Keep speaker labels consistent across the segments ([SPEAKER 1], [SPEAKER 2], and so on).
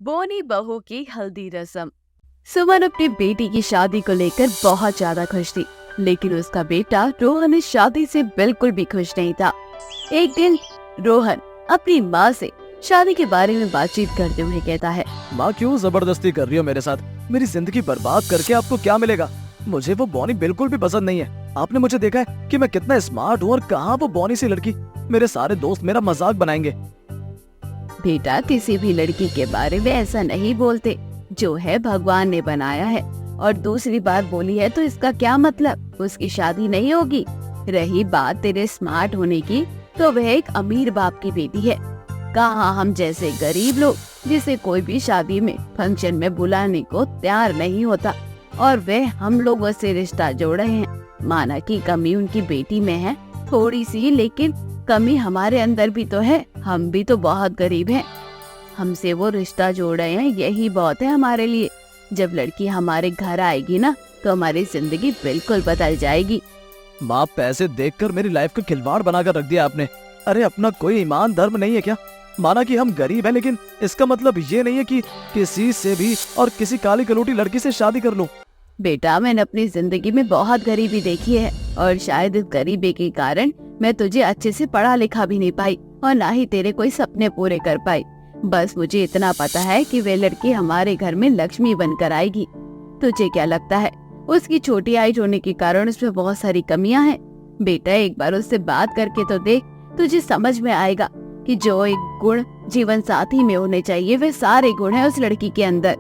[SPEAKER 1] बोनी बहू की हल्दी रस्म। सुमन अपनी बेटी की शादी को लेकर बहुत ज्यादा खुश थी, लेकिन उसका बेटा रोहन इस शादी से बिल्कुल भी खुश नहीं था। एक दिन रोहन अपनी माँ से शादी के बारे में बातचीत करते हुए कहता है,
[SPEAKER 2] माँ क्यों जबरदस्ती कर रही हो मेरे साथ? मेरी जिंदगी बर्बाद करके आपको क्या मिलेगा? मुझे वो बॉनी बिल्कुल भी पसंद नहीं है। आपने मुझे देखा है कि मैं कितना स्मार्ट हूँ और कहाँ वो बॉनी सी लड़की। मेरे सारे दोस्त मेरा मजाक बनाएंगे।
[SPEAKER 1] बेटा किसी भी लड़की के बारे में ऐसा नहीं बोलते, जो है भगवान ने बनाया है। और दूसरी बात बोली है तो इसका क्या मतलब? उसकी शादी नहीं होगी। रही बात तेरे स्मार्ट होने की, तो वह एक अमीर बाप की बेटी है। कहाँ हम जैसे गरीब लोग, जिसे कोई भी शादी में फंक्शन में बुलाने को तैयार नहीं होता, और वे हम लोग से रिश्ता जोड़ रहे हैं। माना कि कमी उनकी बेटी में है थोड़ी सी, लेकिन कमी हमारे अंदर भी तो है। हम भी तो बहुत गरीब हैं। हमसे वो रिश्ता जोड़ रहे हैं, यही बहुत है हमारे लिए। जब लड़की हमारे घर आएगी ना, तो हमारी जिंदगी बिल्कुल बदल जाएगी।
[SPEAKER 2] माँ पैसे देखकर मेरी लाइफ का खिलवाड़ बनाकर रख दिया आपने। अरे अपना कोई ईमान धर्म नहीं है क्या? माना कि हम गरीब हैं, लेकिन इसका मतलब ये नहीं है कि किसी से भी और किसी काली कलूटी लड़की से शादी कर लूं।
[SPEAKER 1] बेटा मैंने अपनी जिंदगी में बहुत गरीबी देखी है, और शायद इस गरीबी के कारण मैं तुझे अच्छे से पढ़ा लिखा भी नहीं पाई, और ना ही तेरे कोई सपने पूरे कर पाई। बस मुझे इतना पता है कि वे लड़की हमारे घर में लक्ष्मी बनकर आएगी। तुझे क्या लगता है उसकी छोटी आयु होने के कारण उसमें बहुत सारी कमियां हैं? बेटा एक बार उससे बात करके तो देख, तुझे समझ में आएगा कि जो एक गुण जीवन साथी में होने चाहिए, वे सारे गुण हैं उस लड़की के अंदर।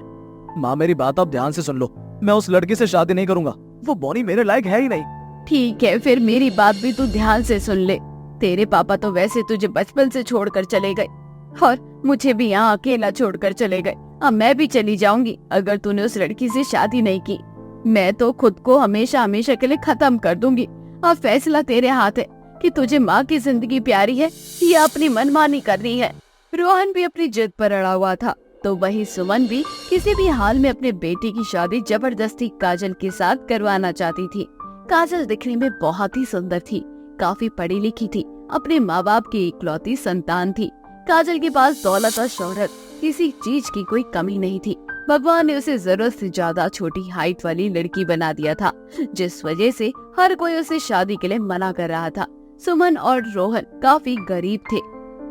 [SPEAKER 2] माँ मेरी बात आप ध्यान से सुन लो। मैं उस लड़की से शादी नहीं करूंगा। वो बॉनी मेरे लायक है ही नहीं।
[SPEAKER 1] ठीक है, फिर मेरी बात भी तू ध्यान से सुन ले। तेरे पापा तो वैसे तुझे बचपन से छोड़कर चले गए, और मुझे भी यहाँ अकेला छोड़कर चले गए। अब मैं भी चली जाऊंगी अगर तूने उस लड़की से शादी नहीं की। मैं तो खुद को हमेशा हमेशा के लिए खत्म कर दूंगी। अब फैसला तेरे हाथ है कि तुझे माँ की जिंदगी प्यारी है या अपनी मनमानी करनी है। रोहन भी अपनी जिद पर अड़ा हुआ था, तो वही सुमन भी किसी भी हाल में अपने बेटे की शादी जबरदस्ती काजल के साथ करवाना चाहती थी। काजल दिखने में बहुत ही सुंदर थी, काफी पढ़ी लिखी थी, अपने माँ बाप की इकलौती संतान थी। काजल के पास दौलत और शोहरत, किसी चीज की कोई कमी नहीं थी। भगवान ने उसे जरूरत से ज्यादा छोटी हाइट वाली लड़की बना दिया था, जिस वजह से हर कोई उसे शादी के लिए मना कर रहा था। सुमन और रोहन काफी गरीब थे।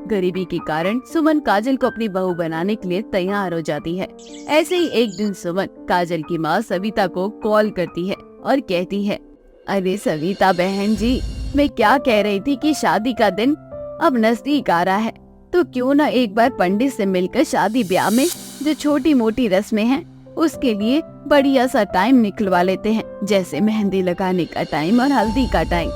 [SPEAKER 1] गरीबी के कारण सुमन काजल को अपनी बहू बनाने के लिए तैयार हो जाती है। ऐसे ही एक दिन सुमन काजल की माँ सविता को कॉल करती है और कहती है, अरे सविता बहन जी, मैं क्या कह रही थी कि शादी का दिन अब नजदीक आ रहा है, तो क्यों ना एक बार पंडित से मिलकर शादी ब्याह में जो छोटी मोटी रस्में हैं उसके लिए बढ़िया सा टाइम निकलवा लेते हैं, जैसे मेहंदी लगाने का टाइम और हल्दी का टाइम।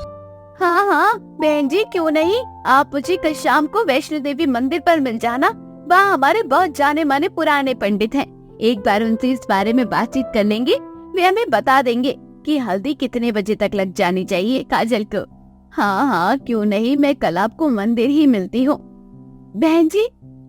[SPEAKER 1] हाँ हाँ बहन जी, क्यों नहीं। आप मुझे कल शाम को वैष्णो देवी मंदिर पर मिल जाना। वहाँ हमारे बहुत जाने माने पुराने पंडित हैं। एक बार उनसे इस बारे में बातचीत कर लेंगे। वे हमें बता देंगे कि हल्दी कितने बजे तक लग जानी चाहिए काजल को। हाँ हाँ क्यों नहीं, मैं कल आपको मंदिर ही मिलती हूँ। बहन जी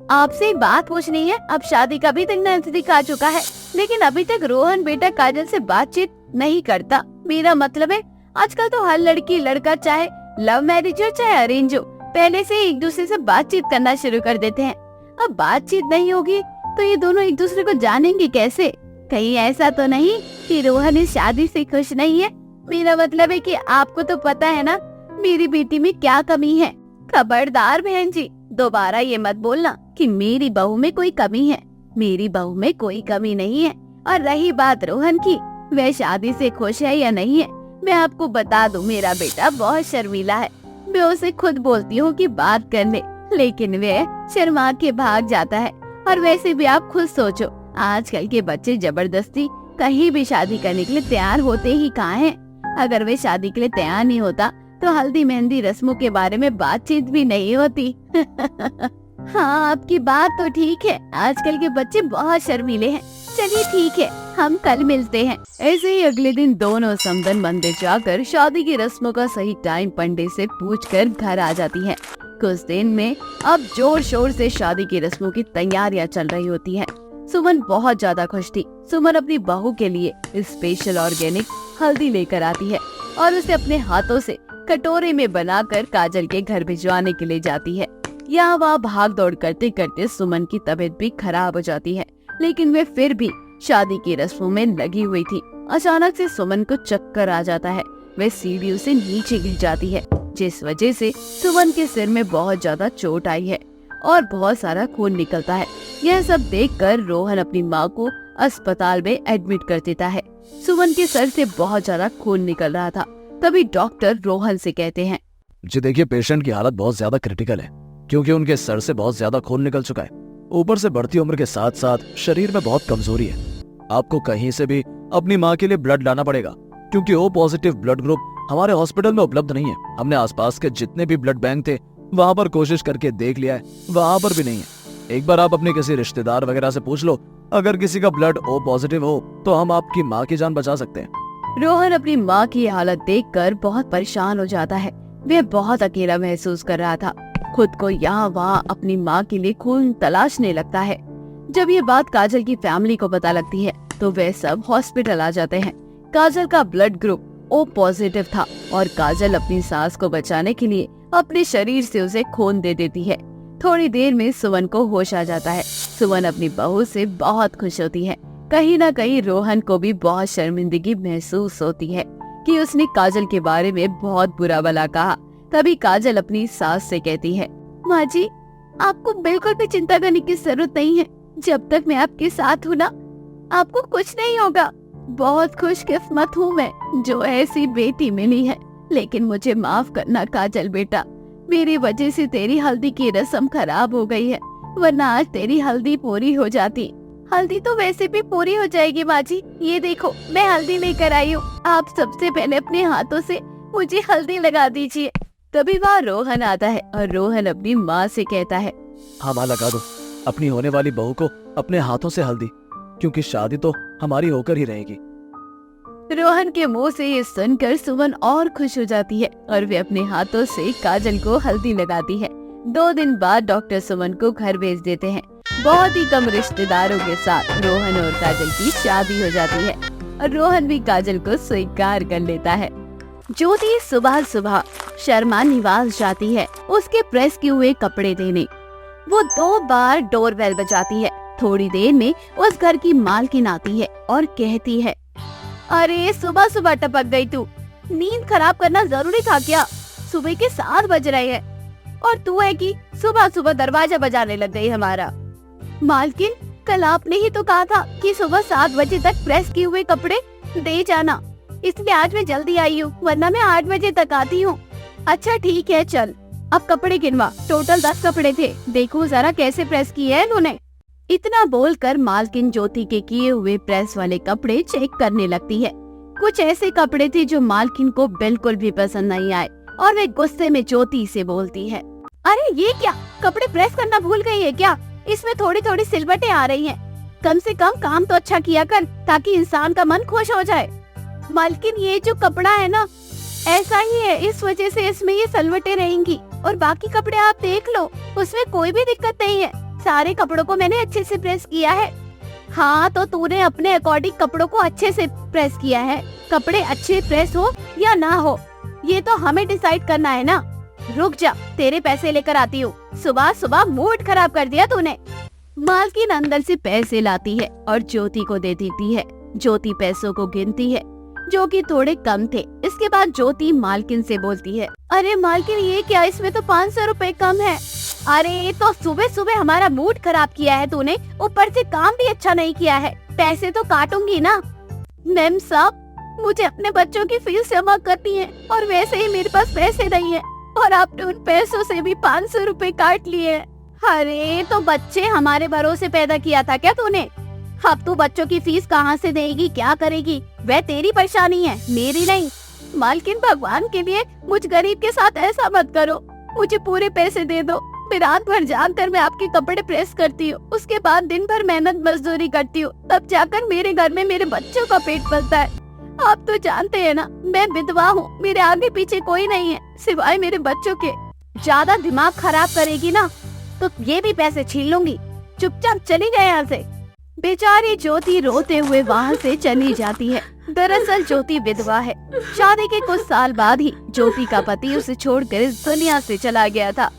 [SPEAKER 1] आपसे एक बात पूछनी है। अब शादी का भी दिन नजदीक आ चुका है, लेकिन अभी तक रोहन बेटा काजल से बातचीत नहीं करता। मेरा मतलब है आजकल तो हर लड़की लड़का, चाहे लव मैरिज हो चाहे अरेंज हो, पहले से एक दूसरे से बातचीत करना शुरू कर देते हैं। अब बातचीत नहीं होगी तो ये दोनों एक दूसरे को जानेंगे कैसे? कहीं ऐसा तो नहीं कि रोहन इस शादी से खुश नहीं है? मेरा मतलब है कि आपको तो पता है ना मेरी बेटी में क्या कमी है। खबरदार बहन जी, दोबारा ये मत बोलना कि मेरी बहू में कोई कमी है। मेरी बहू में कोई कमी नहीं है। और रही बात रोहन की, वह शादी से खुश है या नहीं है, मैं आपको बता दूं, मेरा बेटा बहुत शर्मीला है। मैं उसे खुद बोलती हूँ कि बात कर ले, लेकिन वह शर्मा के भाग जाता है। और वैसे भी आप खुद सोचो, आजकल के बच्चे जबरदस्ती कहीं भी शादी करने के लिए तैयार होते ही कहाँ हैं। अगर वे शादी के लिए तैयार नहीं होता तो हल्दी मेहंदी रस्मों के बारे में बातचीत भी नहीं होती। हाँ आपकी बात तो ठीक है, आजकल के बच्चे बहुत शर्मीले हैं। चलिए ठीक है, हम कल मिलते हैं। ऐसे ही अगले दिन दोनों समदन मंदिर जाकर शादी की रस्मों का सही टाइम पंडित से पूछकर घर आ जाती हैं। कुछ दिन में अब जोर शोर से शादी की रस्मों की तैयारियां चल रही होती हैं। सुमन बहुत ज्यादा खुश थी। सुमन अपनी बहू के लिए स्पेशल ऑर्गेनिक हल्दी लेकर आती है और उसे अपने हाथों से कटोरे में बनाकर काजल के घर भिजवाने के लिए जाती है। यहाँ वहाँ भाग दौड़ करते करते सुमन की तबीयत भी खराब हो जाती है। लेकिन वे फिर भी शादी की रस्मों में लगी हुई थी। अचानक से सुमन को चक्कर आ जाता है। वे सीढ़ियों से नीचे गिर जाती है, जिस वजह से सुमन के सिर में बहुत ज्यादा चोट आई है और बहुत सारा खून निकलता है। यह सब देखकर रोहन अपनी माँ को अस्पताल में एडमिट कर देता है। सुमन के सर से बहुत ज्यादा खून निकल रहा था। तभी डॉक्टर रोहन से कहते हैं,
[SPEAKER 2] जी देखिए, पेशेंट की हालत बहुत ज्यादा क्रिटिकल है, क्योंकि उनके सर से बहुत ज्यादा खून निकल चुका है। ऊपर से बढ़ती उम्र के साथ साथ शरीर में बहुत कमजोरी है। आपको कहीं से भी अपनी माँ के लिए ब्लड लाना पड़ेगा, क्योंकि ओ पॉजिटिव ब्लड ग्रुप हमारे हॉस्पिटल में उपलब्ध नहीं है। हमने आसपास के जितने भी ब्लड बैंक थे वहाँ पर कोशिश करके देख लिया है, वहाँ पर भी नहीं है। एक बार आप अपने किसी रिश्तेदार वगैरह से पूछ लो, अगर किसी का ब्लड ओ पॉजिटिव हो तो हम आपकी माँ की जान बचा सकते हैं।
[SPEAKER 1] रोहन अपनी माँ की हालत देखकर बहुत परेशान हो जाता है। वह बहुत अकेला महसूस कर रहा था। खुद को यहाँ वहाँ अपनी माँ के लिए खून तलाशने लगता है। जब ये बात काजल की फैमिली को पता लगती है तो वे सब हॉस्पिटल आ जाते हैं। काजल का ब्लड ग्रुप ओ पॉजिटिव था और काजल अपनी सास को बचाने के लिए अपने शरीर से उसे खून दे देती है। थोड़ी देर में सुमन को होश आ जाता है। सुमन अपनी बहू से बहुत खुश होती है। कहीं न कहीं रोहन को भी बहुत शर्मिंदगी महसूस होती है कि उसने काजल के बारे में बहुत बुरा भला कहा। तभी काजल अपनी सास से कहती है, माँ जी, आपको बिल्कुल भी चिंता करने की जरूरत नहीं है। जब तक मैं आपके साथ हूँ ना, आपको कुछ नहीं होगा। बहुत खुशकिस्मत हूँ मैं जो ऐसी बेटी मिली है। लेकिन मुझे माफ करना काजल बेटा, मेरी वजह से तेरी हल्दी की रस्म खराब हो गई है, वरना आज तेरी हल्दी पूरी हो जाती। हल्दी तो वैसे भी पूरी हो जाएगी माँ जी। ये देखो, मैं हल्दी लेकर आई हूँ। आप सबसे पहले अपने हाथों से मुझे हल्दी लगा दीजिए। तभी वहाँ रोहन आता है और रोहन अपनी माँ से कहता है,
[SPEAKER 2] हाँ माँ, लगा दो अपनी होने वाली बहू को अपने हाथों से हल्दी, क्योंकि शादी तो हमारी होकर ही रहेगी।
[SPEAKER 1] रोहन के मुंह से ये सुनकर सुमन और खुश हो जाती है और वे अपने हाथों से काजल को हल्दी लगाती है। 2 दिन बाद डॉक्टर सुमन को घर भेज देते हैं। बहुत ही कम रिश्तेदारों के साथ रोहन और काजल की शादी हो जाती है और रोहन भी काजल को स्वीकार कर लेता है। ज्योति सुबह सुबह शर्मा निवास जाती है उसके प्रेस किए हुए कपड़े देने। वो 2 बार डोरबेल बजाती है। थोड़ी देर में उस घर की मालकिन आती है और कहती है, अरे सुबह सुबह टपक गई तू। नींद खराब करना जरूरी था क्या? सुबह के 7 बज रहे हैं और तू है कि सुबह सुबह दरवाजा बजाने लग गई हमारा। मालकिन, कल आपने ही तो कहा था कि सुबह 7 बजे तक प्रेस किए हुए कपड़े दे जाना, इसलिए आज मैं जल्दी आई हूँ, वरना मैं 8 बजे तक आती हूँ। अच्छा ठीक है, चल अब कपड़े गिनवा। टोटल 10 कपड़े थे, देखो जरा कैसे प्रेस किए हैं इन्होंने। इतना बोलकर मालकिन ज्योति के किए हुए प्रेस वाले कपड़े चेक करने लगती है। कुछ ऐसे कपड़े थे जो मालकिन को बिल्कुल भी पसंद नहीं आए और वे गुस्से में ज्योति से बोलती है, अरे ये क्या, कपड़े प्रेस करना भूल गई है क्या? इसमें थोड़ी थोड़ी सिलवटें आ रही हैं। कम से कम काम तो अच्छा किया कर ताकि इंसान का मन खुश हो जाए। मालकिन, ये जो कपड़ा है ना ऐसा ही है, इस वजह से इसमें ये सिलवटें रहेंगी और बाकी कपड़े आप देख लो, उसमें कोई भी दिक्कत नहीं है। सारे कपड़ों को मैंने अच्छे से प्रेस किया है। हाँ, तो तूने अपने अकॉर्डिंग कपड़ों को अच्छे से प्रेस किया है। कपड़े अच्छे प्रेस हो या ना हो, ये तो हमें डिसाइड करना है ना। रुक जा, तेरे पैसे लेकर आती हूँ। सुबह सुबह मूड खराब कर दिया तूने। मालकिन अंदर से पैसे लाती है और ज्योति को दे देती है। ज्योति पैसों को गिनती है, जो कि थोड़े कम थे। इसके बाद ज्योति मालकिन से बोलती है, अरे मालकिन, ये क्या, इसमें तो 500 रुपए कम है। अरे तो सुबह सुबह हमारा मूड खराब किया है तूने, ऊपर से काम भी अच्छा नहीं किया है। पैसे तो काटूंगी ना। मैम साहब, मुझे अपने बच्चों की फीस जमा करनी है और वैसे ही मेरे पास पैसे नहीं है और आपने उन पैसों से भी 500 रुपए काट लिए हैं। अरे तो बच्चे हमारे भरोसे पैदा किया था क्या तूने? अब तू बच्चों की फीस कहाँ से देगी, क्या करेगी? वह तेरी परेशानी है, मेरी नहीं। मालकिन, भगवान के लिए मुझ गरीब के साथ ऐसा मत करो। मुझे पूरे पैसे दे दो। मैं रात भर जागकर मैं आपके कपड़े प्रेस करती हूँ, उसके बाद दिन भर मेहनत मजदूरी करती हूँ, तब जाकर मेरे घर में मेरे बच्चों का पेट पलता है। आप तो जानते हैं ना, मैं विधवा हूँ, मेरे आगे पीछे कोई नहीं है सिवाय मेरे बच्चों के। ज्यादा दिमाग खराब करेगी ना तो ये भी पैसे छीन लूंगी। चुपचाप चली जाए यहाँ से। बेचारी ज्योति रोते हुए वहाँ से चली जाती है। दरअसल ज्योति विधवा है। शादी के कुछ साल बाद ही ज्योति का पति उसे छोड़कर इस दुनिया से चला गया था।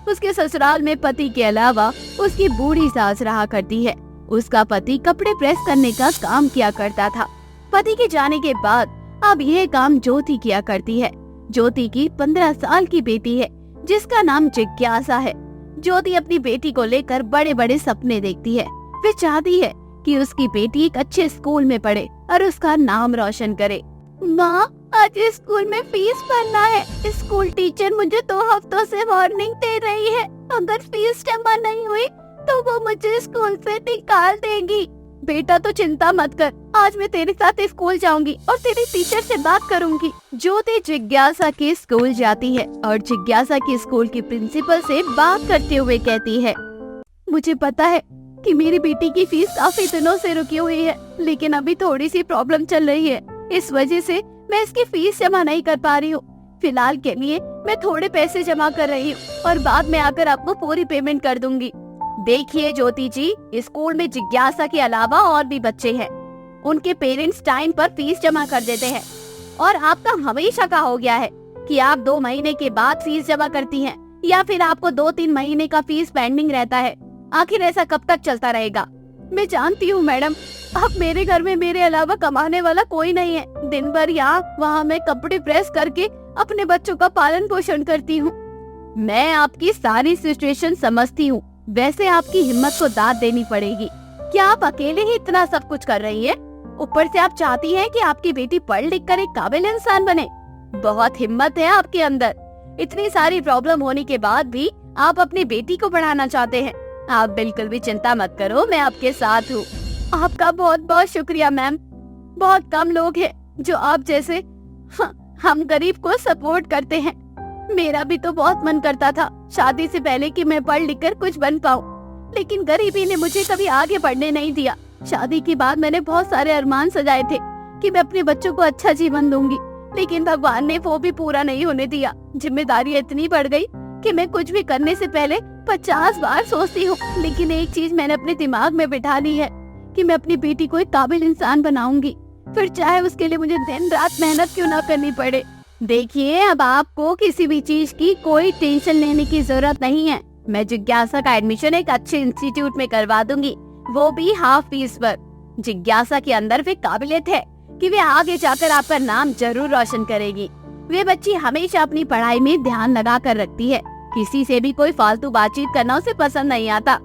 [SPEAKER 1] उसके ससुराल में पति के अलावा उसकी बूढ़ी सास रहा करती है। उसका पति कपड़े प्रेस करने का काम किया करता था। पति के जाने के बाद अब यह काम ज्योति किया करती है। ज्योति की 15 साल की बेटी है जिसका नाम जिज्ञासा है। ज्योति अपनी बेटी को लेकर बड़े बड़े सपने देखती है। वे चाहती है कि उसकी बेटी एक अच्छे स्कूल में पढ़े और उसका नाम रोशन करे। माँ, आज स्कूल में फीस भरना है। स्कूल टीचर मुझे 2 हफ्तों से वार्निंग दे रही है। अगर फीस जमा नहीं हुई तो वो मुझे स्कूल से निकाल देगी। बेटा तो चिंता मत कर, आज मैं तेरे साथ स्कूल जाऊंगी और तेरे टीचर से बात करूंगी। ज्योति जिज्ञासा के स्कूल जाती है और जिज्ञासा के स्कूल की प्रिंसिपल से बात करते हुए कहती है, मुझे पता है कि मेरी बेटी की फीस काफी दिनों से रुकी हुई है, लेकिन अभी थोड़ी सी प्रॉब्लम चल रही है। इस वजह से मैं इसकी फीस जमा नहीं कर पा रही हूँ। फिलहाल के लिए मैं थोड़े पैसे जमा कर रही हूँ और बाद में आकर आपको पूरी पेमेंट कर दूंगी। देखिए ज्योति जी, स्कूल में जिज्ञासा के अलावा और भी बच्चे हैं। उनके पेरेंट्स टाइम पर फीस जमा कर देते हैं और आपका हमेशा का हो गया है कि आप 2 महीने के बाद फीस जमा करती हैं या फिर आपको 2-3 महीने का फीस पेंडिंग रहता है। आखिर ऐसा कब तक चलता रहेगा? मैं जानती हूँ मैडम, अब मेरे घर में मेरे अलावा कमाने वाला कोई नहीं है। दिन भर यहाँ वहाँ मैं कपड़े प्रेस करके अपने बच्चों का पालन पोषण करती हूँ। मैं आपकी सारी सिचुएशन समझती हूँ। वैसे आपकी हिम्मत को दाद देनी पड़ेगी। क्या आप अकेले ही इतना सब कुछ कर रही हैं? ऊपर से आप चाहती हैं कि आपकी बेटी पढ़ लिख कर एक काबिल इंसान बने। बहुत हिम्मत है आपके अंदर। इतनी सारी प्रॉब्लम होने के बाद भी आप अपनी बेटी को पढ़ाना चाहते हैं। आप बिल्कुल भी चिंता मत करो, मैं आपके साथ हूँ। आपका बहुत बहुत शुक्रिया मैम। बहुत कम लोग हैं जो आप जैसे हम गरीब को सपोर्ट करते हैं। मेरा भी तो बहुत मन करता था शादी से पहले कि मैं पढ़ लिख कर कुछ बन पाऊँ, लेकिन गरीबी ने मुझे कभी आगे बढ़ने नहीं दिया। शादी के बाद मैंने बहुत सारे अरमान सजाए थे कि मैं अपने बच्चों को अच्छा जीवन दूंगी, लेकिन भगवान ने वो भी पूरा नहीं होने दिया। जिम्मेदारी इतनी बढ़ गई कि मैं कुछ भी करने से पहले 50 बार सोचती हूँ। लेकिन एक चीज मैंने अपने दिमाग में बिठा ली है कि मैं अपनी बेटी को एक काबिल इंसान बनाऊंगी, फिर चाहे उसके लिए मुझे दिन रात मेहनत क्यों ना करनी पड़े। देखिए, अब आपको किसी भी चीज की कोई टेंशन लेने की जरूरत नहीं है। मैं जिज्ञासा का एडमिशन एक अच्छे इंस्टीट्यूट में करवा दूंगी, वो भी हाफ फीस पर। जिज्ञासा के अंदर वे काबिलियत है कि वे आगे जाकर आपका नाम जरूर रोशन करेगी। वे बच्ची हमेशा अपनी पढ़ाई में ध्यान लगा कर रखती है। किसी से भी कोई फालतू बातचीत करना उसे पसंद नहीं आता।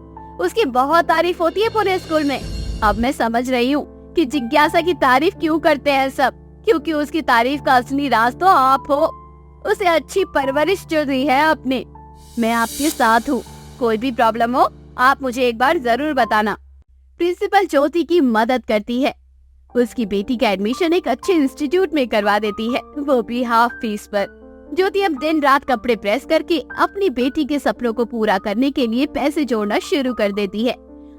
[SPEAKER 1] उसकी बहुत तारीफ होती है पूरे स्कूल में। अब मैं समझ रही हूँ कि जिज्ञासा की तारीफ क्यों करते हैं सब, क्योंकि उसकी तारीफ का असली राज तो आप हो। उसे अच्छी परवरिश जो दी है आपने। मैं आपके साथ हूँ, कोई भी प्रॉब्लम हो आप मुझे एक बार जरूर बताना। प्रिंसिपल ज्योति की मदद करती है। उसकी बेटी का एडमिशन एक अच्छे इंस्टीट्यूट में करवा देती है, वो भी हाफ फीस पर। ज्योति अब दिन रात कपड़े प्रेस करके अपनी बेटी के सपनों को पूरा करने के लिए पैसे जोड़ना शुरू कर देती है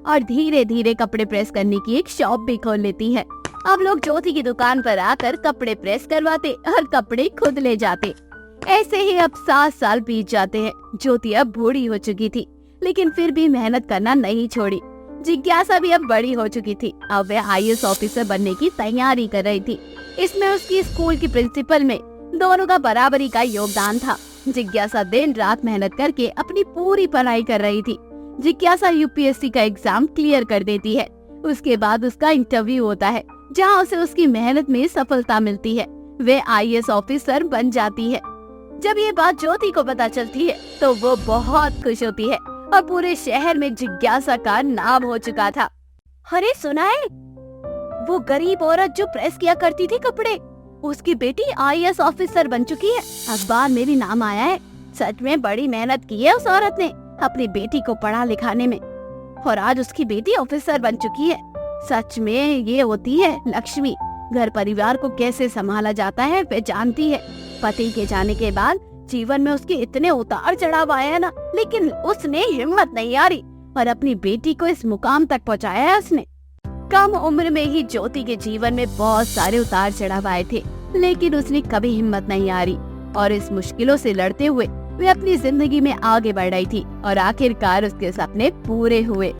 [SPEAKER 1] और धीरे धीरे कपड़े प्रेस करने की एक शॉप भी खोल लेती है। अब लोग ज्योति की दुकान पर आकर कपड़े प्रेस करवाते और कपड़े खुद ले जाते। ऐसे ही अब 7 साल बीत जाते हैं। ज्योति अब बूढ़ी हो चुकी थी, लेकिन फिर भी मेहनत करना नहीं छोड़ी। जिज्ञासा भी अब बड़ी हो चुकी थी। अब वह IAS ऑफिसर बनने की तैयारी कर रही थी। इसमें उसकी स्कूल की प्रिंसिपल में दोनों का बराबरी का योगदान था। जिज्ञासा दिन रात मेहनत करके अपनी पूरी पढ़ाई कर रही थी। जिज्ञासा UPSC का एग्जाम क्लियर कर देती है। उसके बाद उसका इंटरव्यू होता है, जहां उसे उसकी मेहनत में सफलता मिलती है। वे IAS ऑफिसर बन जाती है। जब ये बात ज्योति को पता चलती है तो वो बहुत खुश होती है और पूरे शहर में जिज्ञासा का नाम हो चुका था। अरे सुना है, वो गरीब औरत जो प्रेस किया करती थी कपड़े, उसकी बेटी IAS ऑफिसर बन चुकी है। अखबार में भी नाम आया है। सच में बड़ी मेहनत की है उस औरत ने अपनी बेटी को पढ़ा लिखाने में, और आज उसकी बेटी ऑफिसर बन चुकी है। सच में ये होती है लक्ष्मी। घर परिवार को कैसे संभाला जाता है वे जानती है। पति के जाने के बाद जीवन में उसके इतने उतार चढ़ाव आए हैं ना, लेकिन उसने हिम्मत नहीं हारी और अपनी बेटी को इस मुकाम तक पहुंचाया है उसने। कम उम्र में ही ज्योति के जीवन में बहुत सारे उतार चढ़ाव आए थे, लेकिन उसने कभी हिम्मत नहीं हारी और इस मुश्किलों से लड़ते हुए वे अपनी जिंदगी में आगे बढ़ रही थी और आखिरकार उसके सपने पूरे हुए।